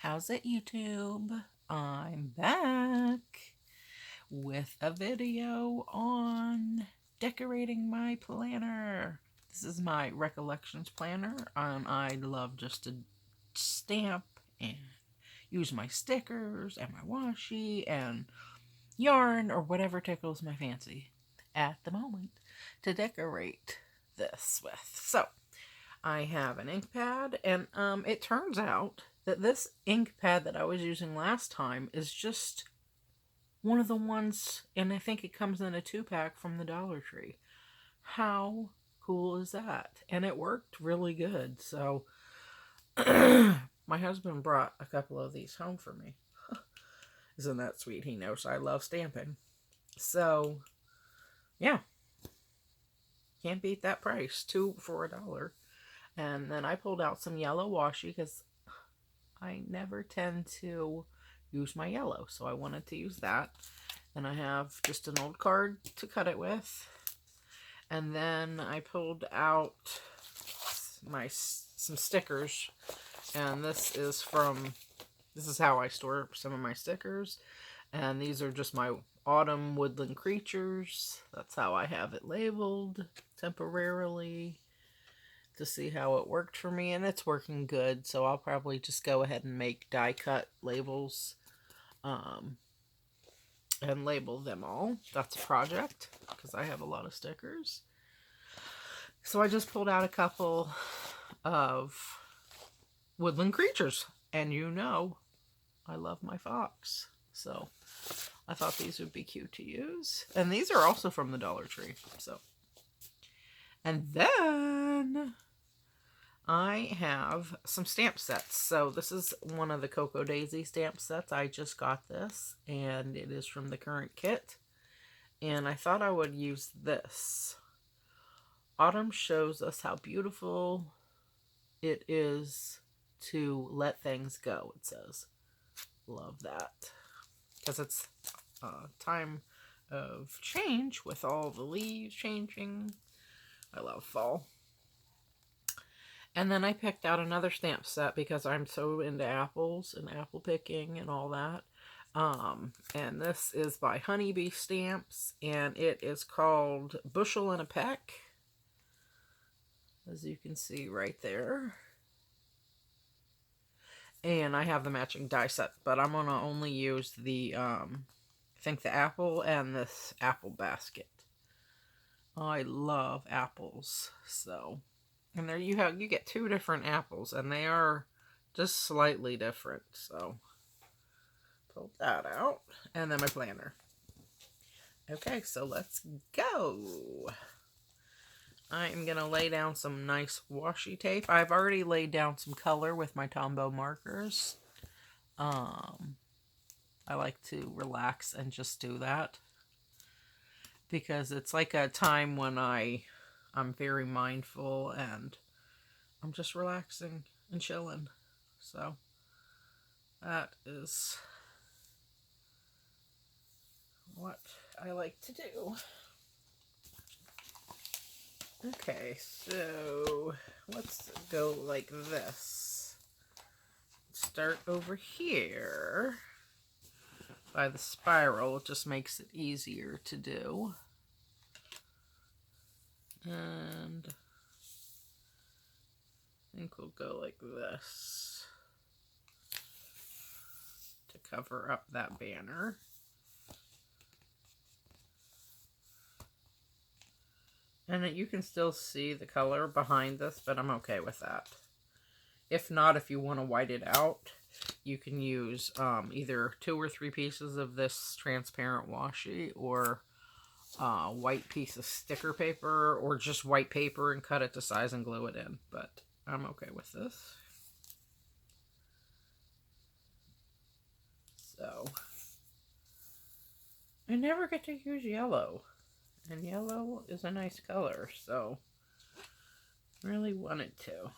How's it, YouTube? I'm back with a video on decorating my planner. This is my Recollections planner. I love just to stamp and use my stickers and my washi and yarn or whatever tickles my fancy at the moment to decorate this with. So, I have an ink pad, and it turns out that this ink pad that I was using last time is just one of the ones, and I think it comes in a 2-pack from the Dollar Tree. How cool is that? And it worked really good. So my husband brought a couple of these home for me. Isn't that sweet? He knows I love stamping. So yeah, can't beat that price. 2 for $1. And then I pulled out some yellow washi because I never tend to use my yellow. So I wanted to use that. And I have just an old card to cut it with. And then I pulled out some stickers. And this is how I store some of my stickers. And these are just my autumn woodland creatures. That's how I have it labeled temporarily, to see how it worked for me, and it's working good. So I'll probably just go ahead and make die cut labels and label them all. That's a project because I have a lot of stickers. So I just pulled out a couple of woodland creatures, and I love my fox, so I thought these would be cute to use. And these are also from the Dollar Tree. So, and then I have some stamp sets. So this is one of the Cocoa Daisy stamp sets. I just got this, and it is from the current kit. And I thought I would use this. Autumn shows us how beautiful it is to let things go, it says. Love that. Because it's a time of change with all the leaves changing. I love fall. And then I picked out another stamp set because I'm so into apples and apple picking and all that. And this is by Honeybee Stamps, and it is called Bushel and a Peck, as you can see right there. And I have the matching die set, but I'm going to only use the, I think the apple and this apple basket. I love apples, so. And there you get 2 different apples, and they are just slightly different, so. Pull that out, and then my planner. Okay, so let's go. I'm going to lay down some nice washi tape. I've already laid down some color with my Tombow markers. I like to relax and just do that, because it's like a time when I'm very mindful and I'm just relaxing and chilling. So that is what I like to do. Okay, so let's go like this. Start over here by the spiral. It just makes it easier to do. And I think we'll go like this to cover up that banner. And you can still see the color behind this, but I'm okay with that. If not, if you want to white it out, you can use either 2 or 3 pieces of this transparent washi, or white piece of sticker paper, or just white paper and cut it to size and glue it in. But I'm okay with this. So, I never get to use yellow. And yellow is a nice color, so really wanted to.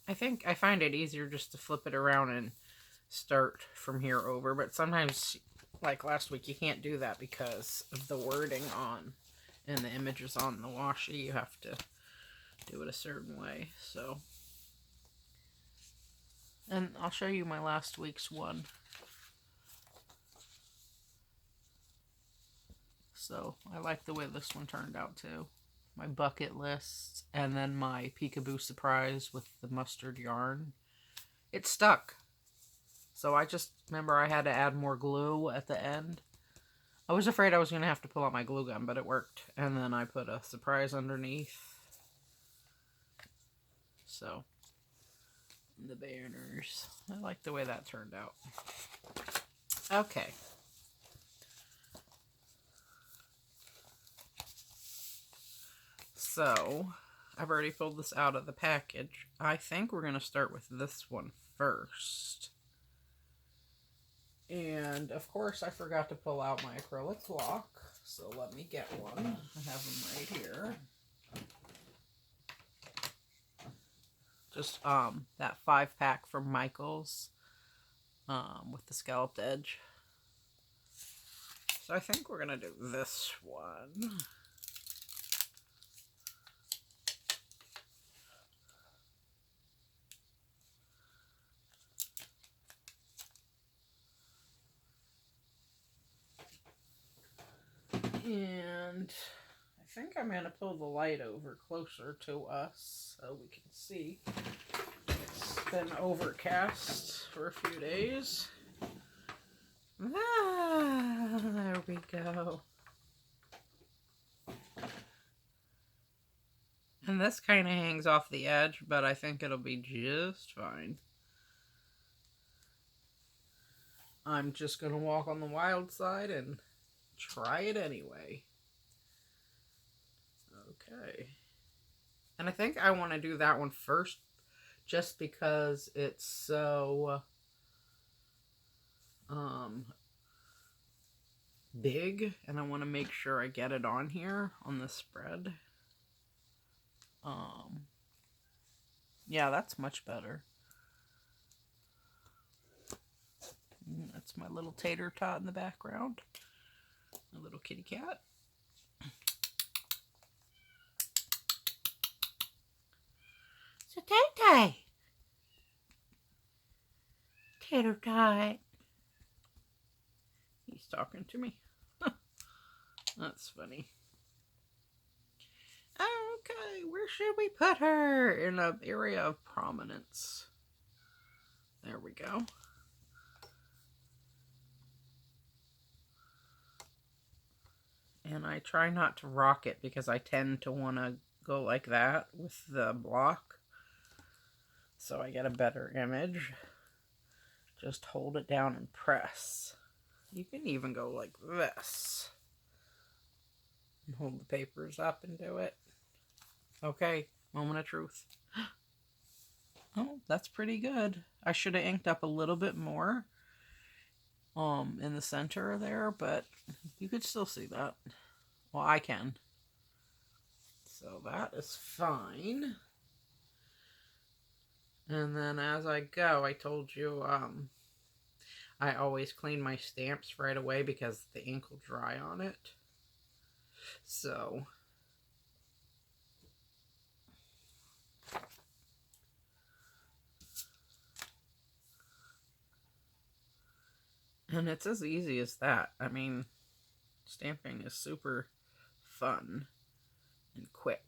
I find it easier just to flip it around and start from here over, but sometimes, like last week, you can't do that because of the wording on and the image is on the washi, you have to do it a certain way. So, and I'll show you my last week's one. So I like the way this one turned out too. My bucket list, and then my peekaboo surprise with the mustard yarn. It stuck. So I just remember I had to add more glue at the end. I was afraid I was going to have to pull out my glue gun, but it worked. And then I put a surprise underneath. So, the banners. I like the way that turned out. Okay. So, I've already pulled this out of the package. I think we're going to start with this one first. And, of course, I forgot to pull out my acrylic block. So, let me get one. I have them right here. Just that 5-pack from Michael's with the scalloped edge. So I think we're going to do this one. And I think I'm going to pull the light over closer to us so we can see. It's been overcast for a few days. Ah, there we go. And this kind of hangs off the edge, but I think it'll be just fine. I'm just going to walk on the wild side and try it anyway. Okay. And I think I want to do that one first just because it's so big, and I want to make sure I get it on here on the spread. Yeah, that's much better. That's my little tater tot in the background. A little kitty cat. It's a Tay-Tay. Tater tot. He's talking to me. That's funny. Okay, where should we put her? In an area of prominence. There we go. And I try not to rock it because I tend to want to go like that with the block. So I get a better image. Just hold it down and press. You can even go like this. And hold the papers up and do it. Okay, moment of truth. Oh, that's pretty good. I should have inked up a little bit more in the center there, but you could still see that. Well, I can. So that is fine. And then as I go, I told you I always clean my stamps right away because the ink will dry on it. So and it's as easy as that. I mean, stamping is super fun and quick,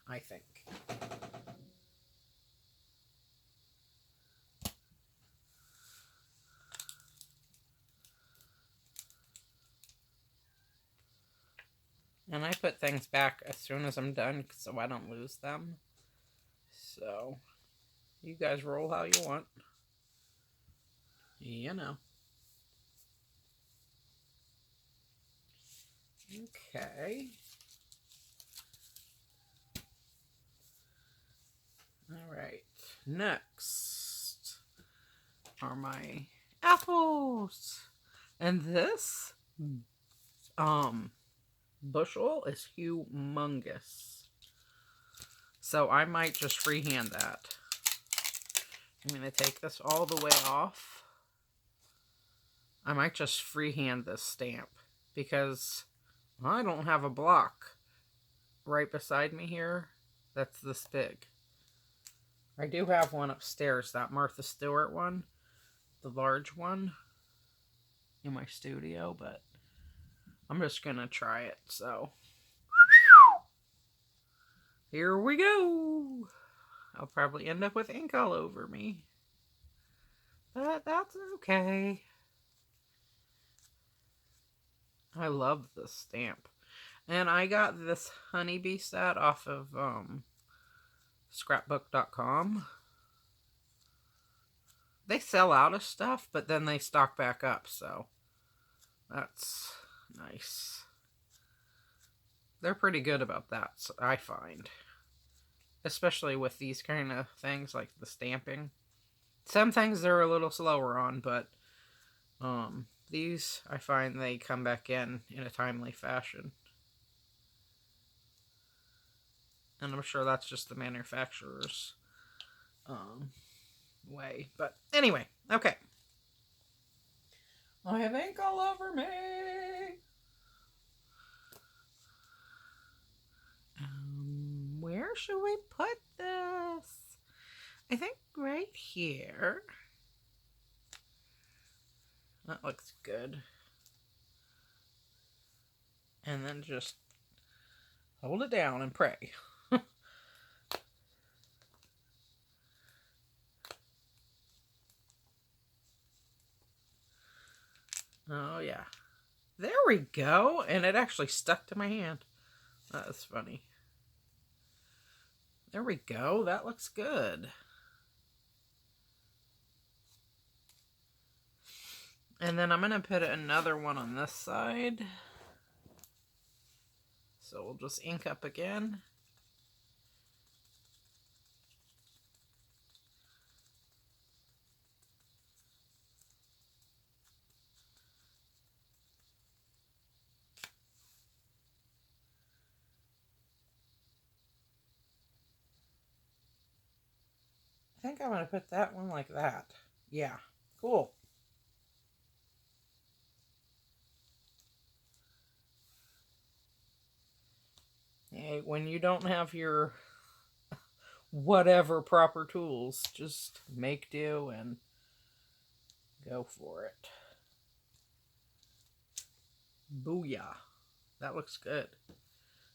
I think. And I put things back as soon as I'm done so I don't lose them. So, you guys roll how you want. You know. Okay. Alright. Next are my apples. And this bushel is humongous. So I might just freehand that. I'm going to take this all the way off. I might just freehand this stamp because I don't have a block. right beside me here, that's this big. I do have one upstairs, that Martha Stewart one, the large one in my studio, but I'm just gonna try it, so here we go. I'll probably end up with ink all over me, but that's okay. I love this stamp. And I got this honeybee set off of scrapbook.com. They sell out of stuff, but then they stock back up, so that's nice. They're pretty good about that, so I find. Especially with these kind of things, like the stamping. Some things they're a little slower on, but these, I find they come back in a timely fashion. And I'm sure that's just the manufacturer's way. But anyway, okay. I have ink all over me. Where should we put this? I think right here. That looks good. And then just hold it down and pray. Oh, yeah. There we go. And it actually stuck to my hand. That is funny. There we go. That looks good. And then I'm going to put another one on this side. So we'll just ink up again. I think I'm going to put that one like that. Yeah, cool. Hey, when you don't have your whatever proper tools, just make do and go for it. Booyah. That looks good.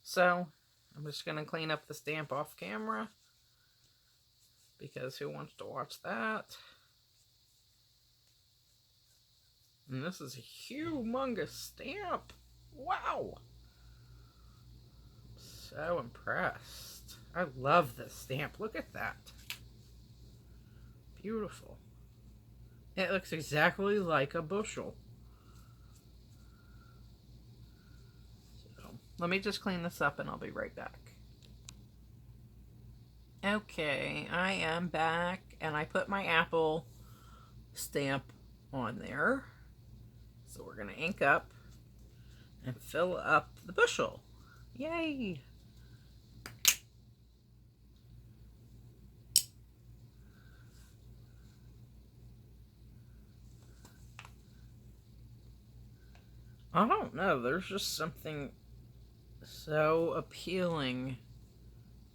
So, I'm just going to clean up the stamp off camera, because who wants to watch that? And this is a humongous stamp. Wow. I'm so impressed. I love this stamp. Look at that. Beautiful. It looks exactly like a bushel. So, let me just clean this up and I'll be right back. Okay, I am back and I put my apple stamp on there. So we're going to ink up and fill up the bushel. Yay! I don't know, there's just something so appealing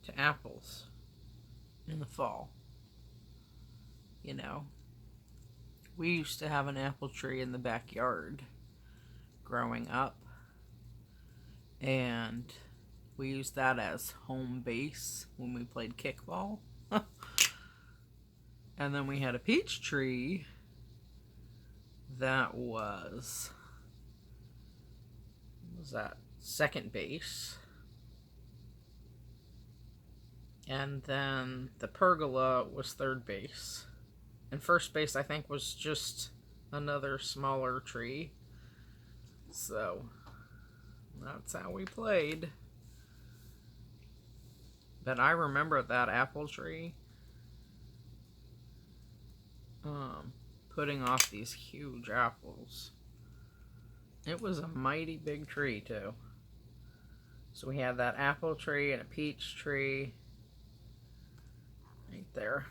to apples in the fall. You know, we used to have an apple tree in the backyard growing up, and we used that as home base when we played kickball. And then we had a peach tree that was that second base. And then the pergola was third base. And first base, I think, was just another smaller tree. So, that's how we played. But I remember that apple tree putting off these huge apples. It was a mighty big tree, too. So we had that apple tree and a peach tree right there.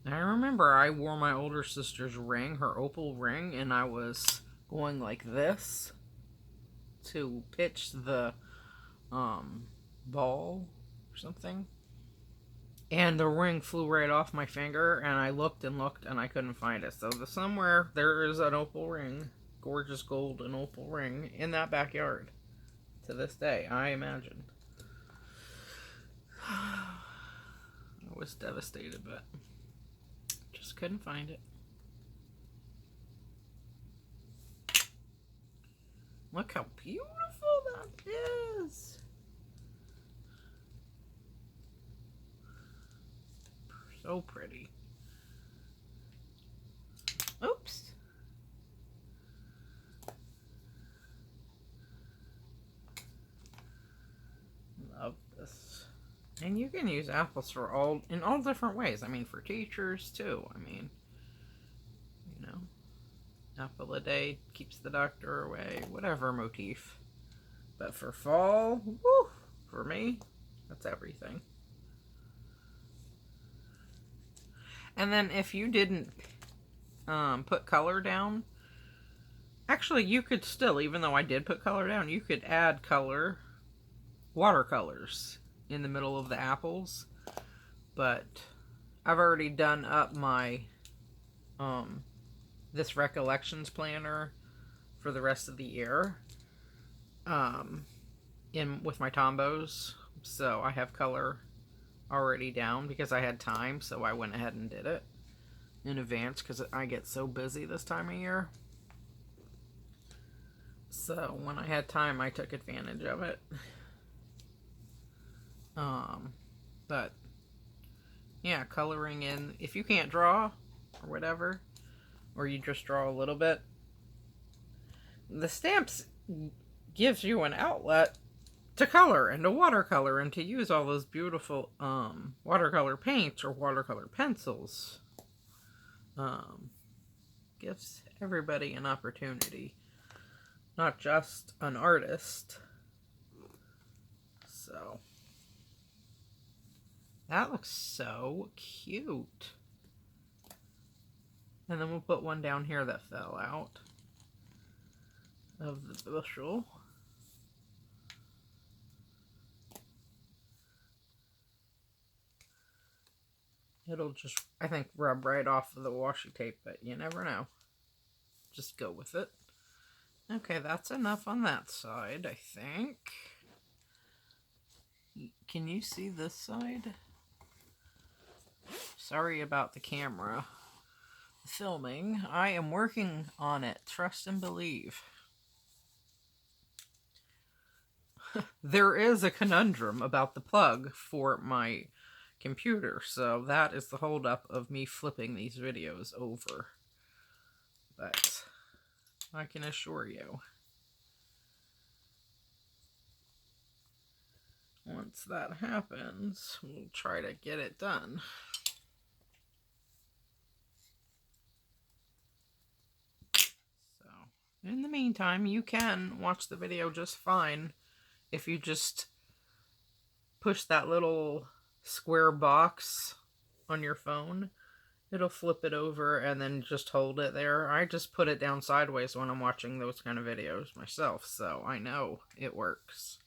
I remember I wore my older sister's ring, her opal ring, and I was going like this. to pitch the ball or something. And the ring flew right off my finger, and I looked and looked, and I couldn't find it. So somewhere there is an opal ring, gorgeous gold and opal ring, in that backyard. To this day, I imagine. I was devastated, but just couldn't find it. Look how beautiful that is. So pretty. Oops. Love this. And you can use apples for in all different ways. I mean, for teachers too. I mean, you know, apple a day keeps the doctor away. Whatever motif. But for fall, woo, for me, that's everything. And then if you didn't put color down, actually you could still, even though I did put color down, you could add color, watercolors in the middle of the apples. But I've already done up my this Recollections planner for the rest of the year with my Tombos, so I have color already down because I had time, so I went ahead and did it in advance because I get so busy this time of year. So when I had time, I took advantage of it. But yeah, coloring in, if you can't draw or whatever, or you just draw a little bit, the stamps gives you an outlet to color and to watercolor and to use all those beautiful watercolor paints or watercolor pencils. Gives everybody an opportunity, not just an artist. So that looks so cute. And then we'll put one down here that fell out of the bushel. It'll just, I think, rub right off of the washi tape, but you never know. Just go with it. Okay, that's enough on that side, I think. Can you see this side? Sorry about the camera filming. I am working on it. Trust and believe. There is a conundrum about the plug for my computer, so that is the holdup of me flipping these videos over. But I can assure you, once that happens, we'll try to get it done. So, in the meantime, you can watch the video just fine if you just push that little square box on your phone. It'll flip it over and then just hold it there. I just put it down sideways when I'm watching those kind of videos myself, so I know it works.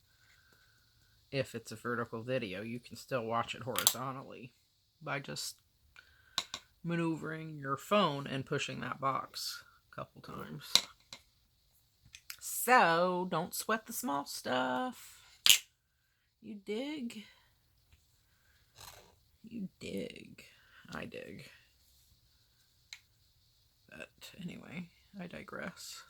If it's a vertical video, you can still watch it horizontally by just maneuvering your phone and pushing that box a couple times. So, don't sweat the small stuff. You dig? You dig. I dig. But anyway, I digress.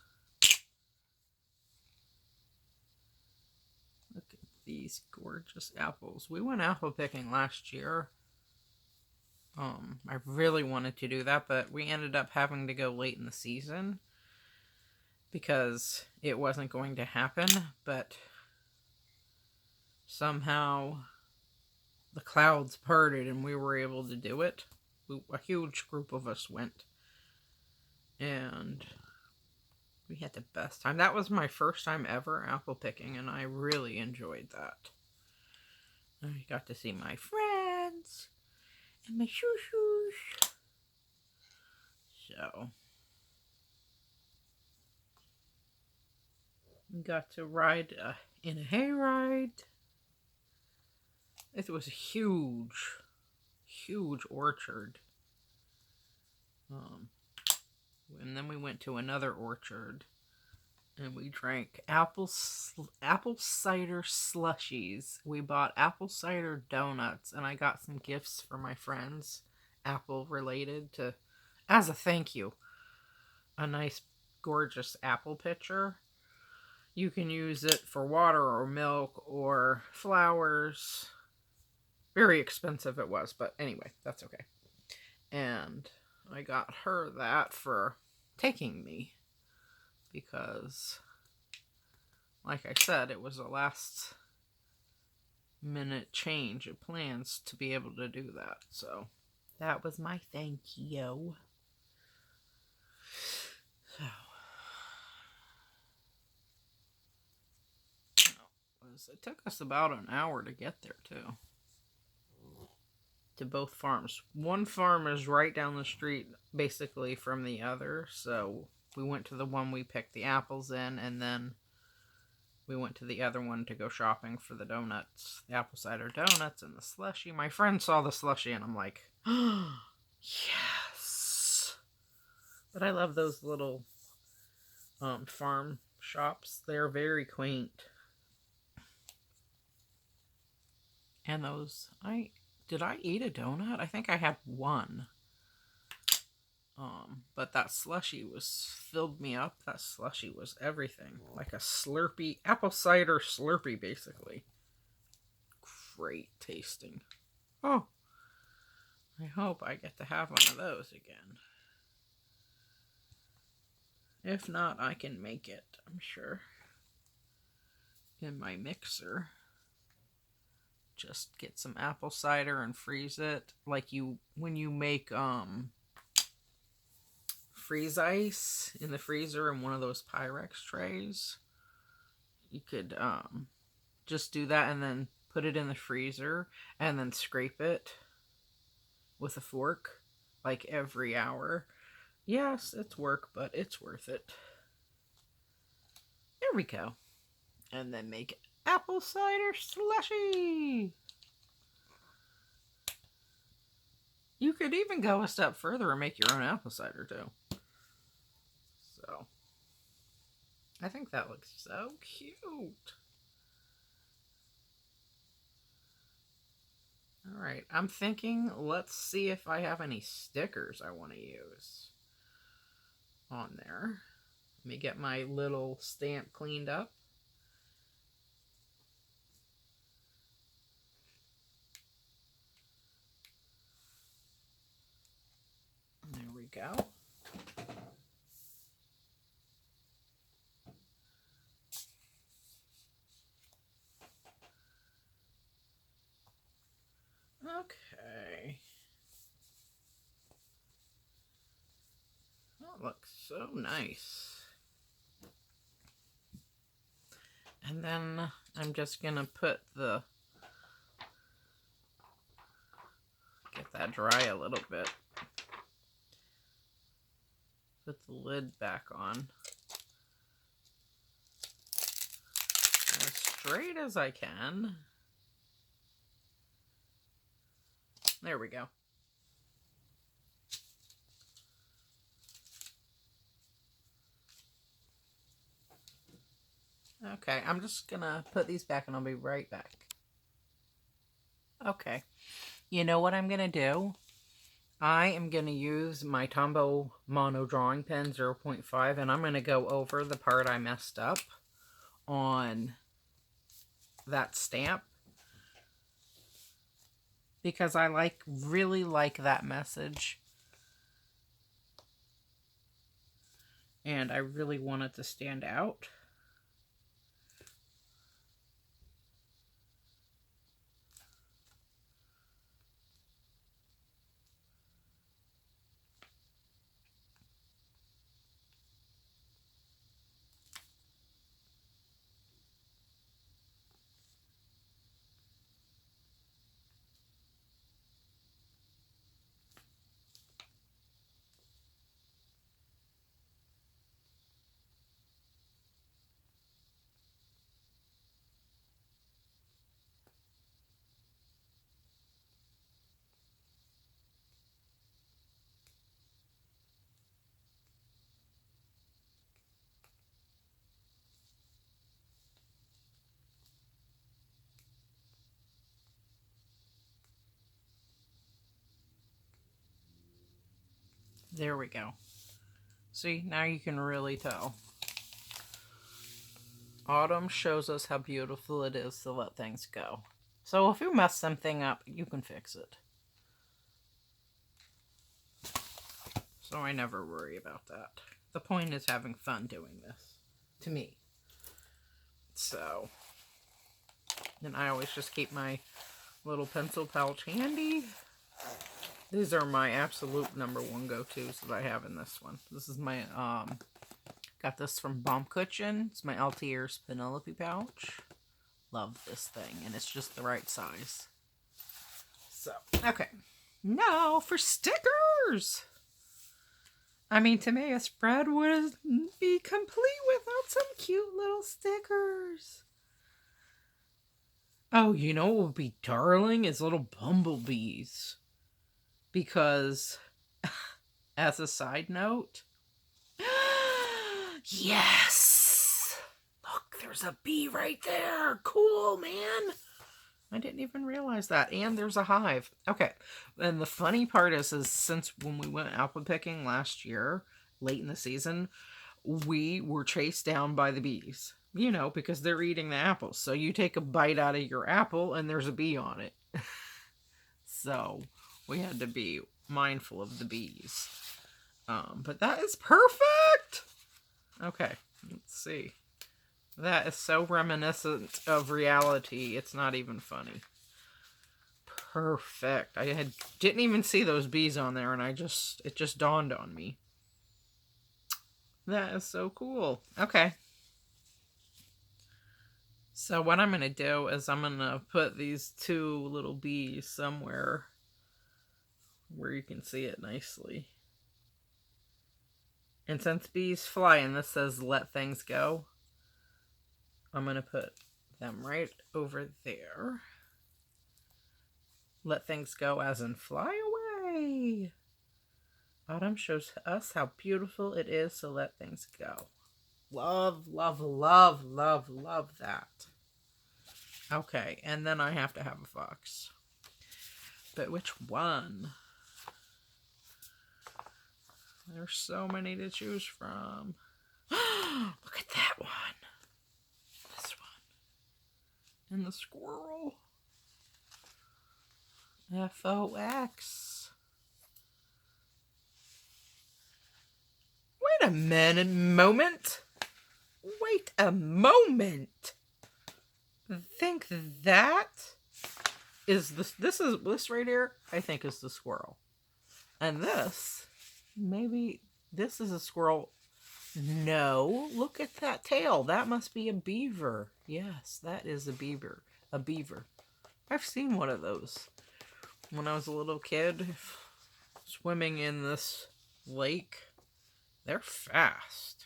Look at these gorgeous apples. We went apple picking last year. I really wanted to do that, but we ended up having to go late in the season because it wasn't going to happen, but somehow the clouds parted and we were able to do it. A huge group of us went, and we had the best time. That was my first time ever apple picking, and I really enjoyed that. I got to see my friends and my shoo-shoos. So, Got to ride in a hayride. It was a huge, huge orchard. And then we went to another orchard and we drank apple cider slushies. We bought apple cider donuts and I got some gifts for my friends, apple related, to as a thank you. A nice gorgeous apple pitcher. You can use it for water or milk or flowers. Very expensive it was, but anyway, that's okay. And I got her that for taking me because, like I said, it was a last minute change of plans to be able to do that. So that was my thank you. So it took us about an hour to get there too. To both farms. One farm is right down the street basically from the other, so we went to the one we picked the apples in, and then we went to the other one to go shopping for the donuts, the apple cider donuts and the slushy. My friend saw the slushy and I'm like, oh, yes. But I love those little farm shops. They're very quaint. And those, did I eat a donut? I think I had one. But that slushy filled me up. That slushy was everything. Like a Slurpee, apple cider Slurpee, basically. Great tasting. Oh, I hope I get to have one of those again. If not, I can make it, I'm sure. In my mixer. Just get some apple cider and freeze it. Like when you make, freeze ice in the freezer in one of those Pyrex trays. You could just do that and then put it in the freezer and then scrape it with a fork like every hour. Yes, it's work, but it's worth it. There we go. And then make apple cider slushy. You could even go a step further and make your own apple cider too. So, I think that looks so cute. Alright, I'm thinking, let's see if I have any stickers I want to use on there. Let me get my little stamp cleaned up. There we go. Okay. That looks so nice. And then I'm just going to get that dry a little bit. Put the lid back on. As straight as I can. There we go. Okay, I'm just gonna put these back and I'll be right back. Okay, you know what I'm gonna do? I am gonna use my Tombow Mono Drawing Pen 0.5 and I'm gonna go over the part I messed up on that stamp. Because I really like that message. And I really want it to stand out. There we go. See, now you can really tell. Autumn shows us how beautiful it is to let things go. So if you mess something up, you can fix it. So I never worry about that. The point is having fun doing this. To me. So. And I always just keep my little pencil pouch handy. These are my absolute number one go-tos that I have in this one. This is my, got this from Baumkuchen. It's my Altier's Penelope pouch. Love this thing, and it's just the right size. So, okay. Now for stickers! I mean, to me, a spread wouldn't be complete without some cute little stickers. Oh, you know what would be darling is little bumblebees. Because, as a side note, yes! Look, there's a bee right there. Cool, man. I didn't even realize that. And there's a hive. Okay. And the funny part is since when we went apple picking last year, late in the season, we were chased down by the bees. You know, because they're eating the apples. So you take a bite out of your apple and there's a bee on it. So we had to be mindful of the bees. But that is perfect! Okay, let's see. That is so reminiscent of reality, it's not even funny. Perfect. I didn't even see those bees on there, and it just dawned on me. That is so cool. Okay. So what I'm going to do is I'm going to put these two little bees somewhere where you can see it nicely. And since bees fly and this says let things go, I'm going to put them right over there. Let things go as in fly away. Autumn shows us how beautiful it is to let things go. Love, love, love, love, love that. Okay, and then I have to have a fox. But which one? There's so many to choose from. Look at that one. This one. And the squirrel. FOX. Wait a moment. Wait a moment. Think that is this right here, I think is the squirrel. And this, maybe this is a squirrel. No, look at that tail. That must be a beaver. Yes, that is a beaver. A beaver. I've seen one of those when I was a little kid swimming in this lake. They're fast.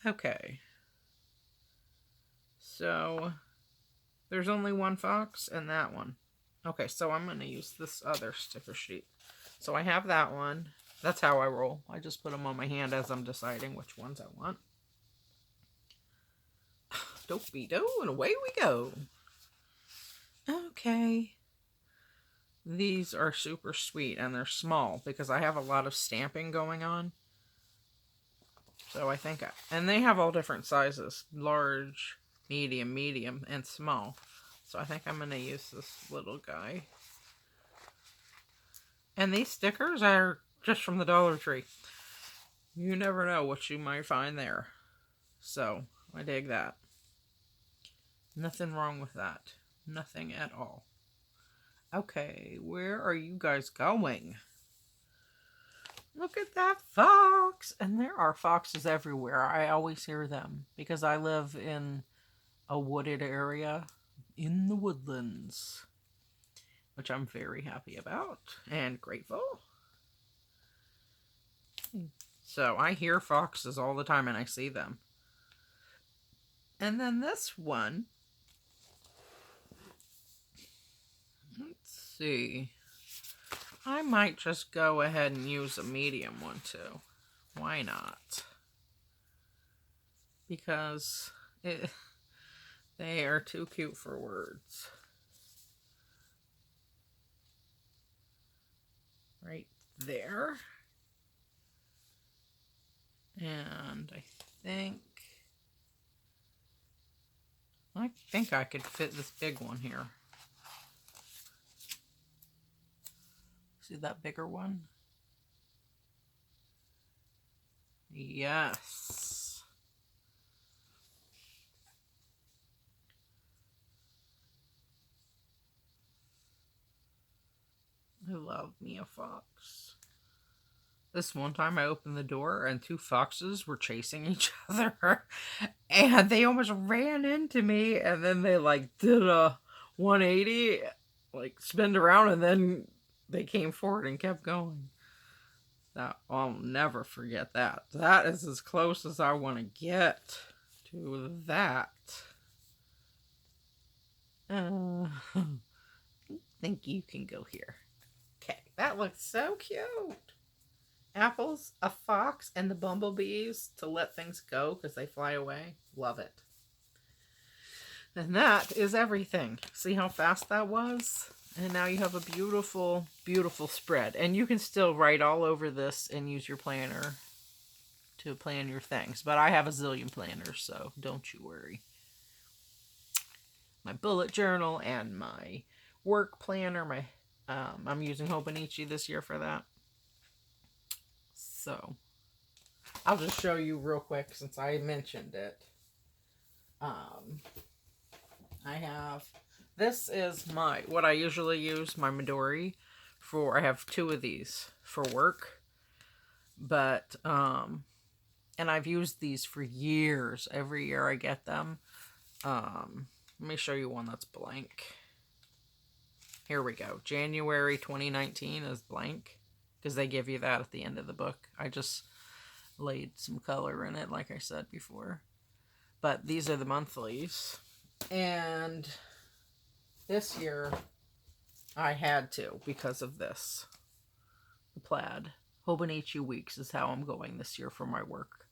Okay. So, there's only one fox and that one. Okay, so I'm going to use this other sticker sheet. So I have that one. That's how I roll. I just put them on my hand as I'm deciding which ones I want. Dope-be-do, and away we go. Okay. These are super sweet, and they're small, because I have a lot of stamping going on. So I think, and they have all different sizes. Large, medium, and small. So I think I'm going to use this little guy. And these stickers are just from the Dollar Tree. You never know what you might find there. So, I dig that. Nothing wrong with that. Nothing at all. Okay, where are you guys going? Look at that fox! And there are foxes everywhere. I always hear them because I live in a wooded area in the woodlands, which I'm very happy about and grateful. So I hear foxes all the time and I see them. And then this one, let's see. I might just go ahead and use a medium one too. Why not? Because they are too cute for words. Right there. And I think I could fit this big one here. See that bigger one? Yes. I love me a fox. This one time I opened the door and two foxes were chasing each other. And they almost ran into me. And then they like did a 180, like spinned around, and then they came forward and kept going. I'll never forget that. That is as close as I want to get to that. I think you can go here. Okay, that looks so cute. Apples, a fox, and the bumblebees to let things go because they fly away. Love it. And that is everything. See how fast that was? And now you have a beautiful, beautiful spread. And you can still write all over this and use your planner to plan your things. But I have a zillion planners, so don't you worry. My bullet journal and my work planner. I'm using Hobonichi this year for that. So, I'll just show you real quick since I mentioned it. I have, this is what I usually use, my Midori for. I have two of these for work. But, and I've used these for years. Every year I get them. Let me show you one that's blank. Here we go. January 2019 is blank. Because they give you that at the end of the book. I just laid some color in it, like I said before. But these are the monthlies. And this year, I had to because of this. The plaid. Hobonichi Weeks is how I'm going this year for my work.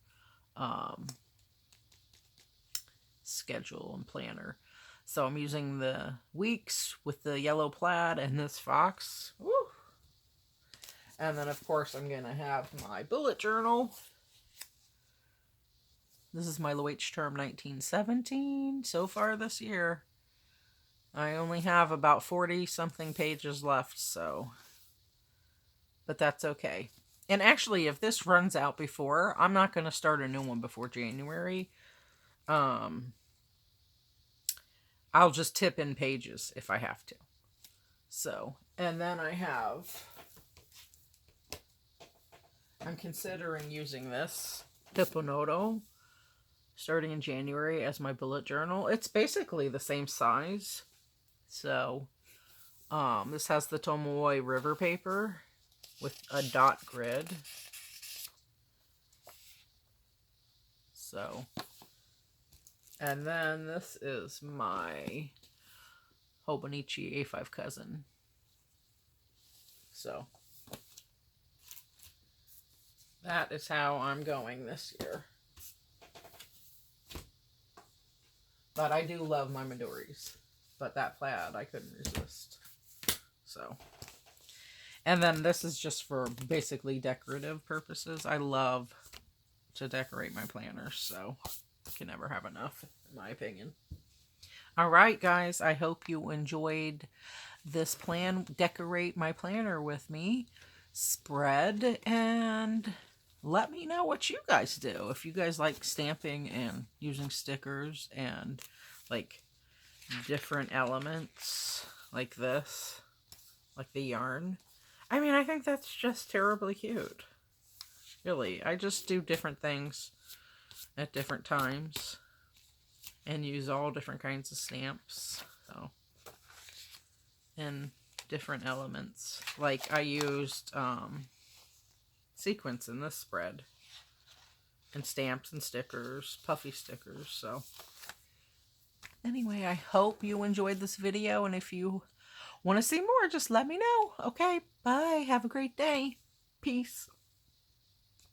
Schedule and planner. So I'm using the weeks with the yellow plaid and this fox. Woo! And then, of course, I'm going to have my bullet journal. This is my Loach term 1917 so far this year. I only have about 40-something pages left, so. But that's okay. And actually, if this runs out before, I'm not going to start a new one before January. I'll just tip in pages if I have to. So, and then I'm considering using this Hipponoto starting in January as my bullet journal. It's basically the same size. So, this has the Tomoe River paper with a dot grid. So, and then this is my Hobonichi A5 cousin. So, that is how I'm going this year. But I do love my Midoris. But that plaid, I couldn't resist. So. And then this is just for basically decorative purposes. I love to decorate my planners, so I can never have enough, in my opinion. Alright, guys. I hope you enjoyed this decorate my planner with me spread, and let me know what you guys do. If you guys like stamping and using stickers and like different elements like this, like the yarn. I mean, I think that's just terribly cute. Really, I just do different things at different times and use all different kinds of stamps. So, and different elements. Like I used sequins in this spread, and stamps and stickers, puffy stickers. So anyway, I hope you enjoyed this video, and if you want to see more, just let me know. Okay, bye. Have a great day. Peace.